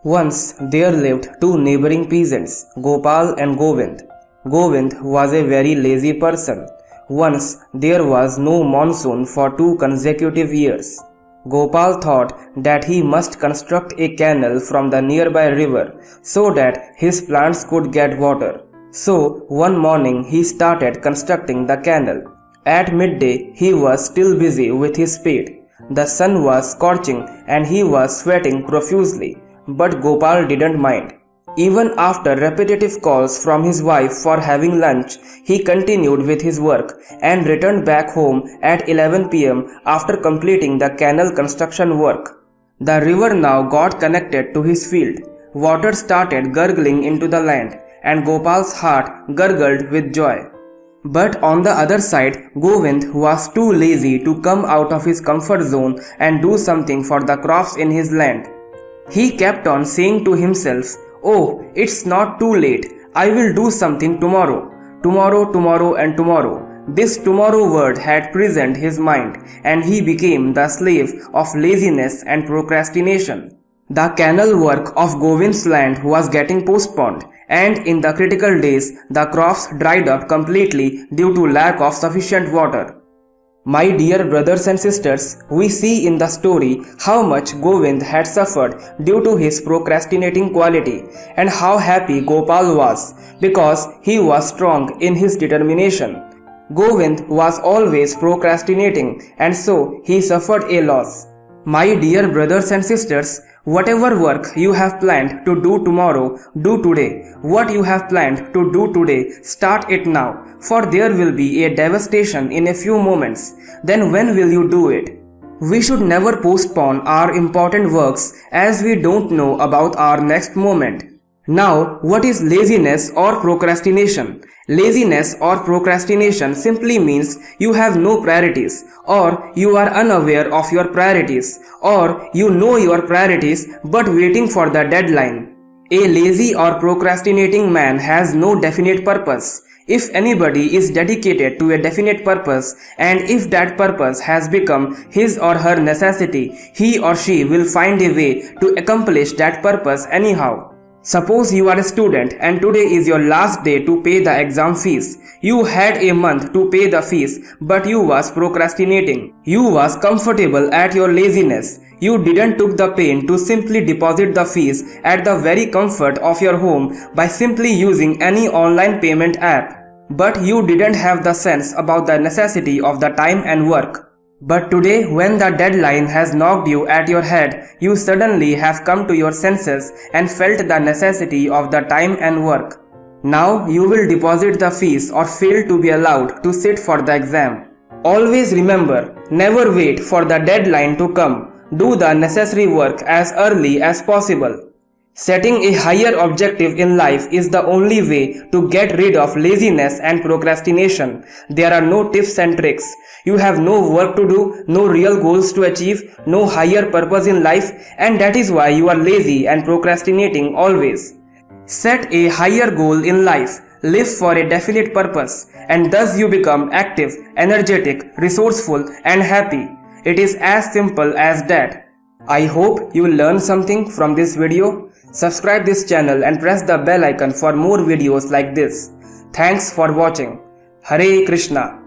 Once there lived two neighboring peasants, Gopal and Govind. Govind was a very lazy person. Once there was no monsoon for 2 consecutive years. Gopal thought that he must construct a canal from the nearby river so that his plants could get water. So one morning he started constructing the canal. At midday he was still busy with his spade. The sun was scorching and he was sweating profusely. But Gopal didn't mind. Even after repetitive calls from his wife for having lunch, he continued with his work and returned back home at 11 p.m. after completing the canal construction work. The river now got connected to his field. Water started gurgling into the land and Gopal's heart gurgled with joy. But on the other side, Govind was too lazy to come out of his comfort zone and do something for the crops in his land. He kept on saying to himself, "Oh, it's not too late. I will do something tomorrow. Tomorrow, tomorrow and tomorrow." This tomorrow word had prisoned his mind and he became the slave of laziness and procrastination. The canal work of Govind's land was getting postponed and in the critical days the crops dried up completely due to lack of sufficient water. My dear brothers and sisters, we see in the story how much Govind had suffered due to his procrastinating quality and how happy Gopal was because he was strong in his determination. Govind was always procrastinating and so he suffered a loss. My dear brothers and sisters, whatever work you have planned to do tomorrow, do today. What you have planned to do today, start it now, for there will be a devastation in a few moments. Then when will you do it? We should never postpone our important works as we don't know about our next moment. Now, what is laziness or procrastination? Laziness or procrastination simply means you have no priorities, or you are unaware of your priorities, or you know your priorities but waiting for the deadline. A lazy or procrastinating man has no definite purpose. If anybody is dedicated to a definite purpose and if that purpose has become his or her necessity, he or she will find a way to accomplish that purpose anyhow. Suppose you are a student and today is your last day to pay the exam fees. You had a month to pay the fees but you was procrastinating. You was comfortable at your laziness. You didn't took the pain to simply deposit the fees at the very comfort of your home by simply using any online payment app. But you didn't have the sense about the necessity of the time and work. But today, when the deadline has knocked you at your head, you suddenly have come to your senses and felt the necessity of the time and work. Now you will deposit the fees or fail to be allowed to sit for the exam. Always remember, never wait for the deadline to come. Do the necessary work as early as possible. Setting a higher objective in life is the only way to get rid of laziness and procrastination. There are no tips and tricks. You have no work to do, no real goals to achieve, no higher purpose in life, and that is why you are lazy and procrastinating always. Set a higher goal in life. Live for a definite purpose, and thus you become active, energetic, resourceful, and happy. It is as simple as that. I hope you learned something from this video. Subscribe this channel and press the bell icon for more videos like this. Thanks for watching. Hare Krishna.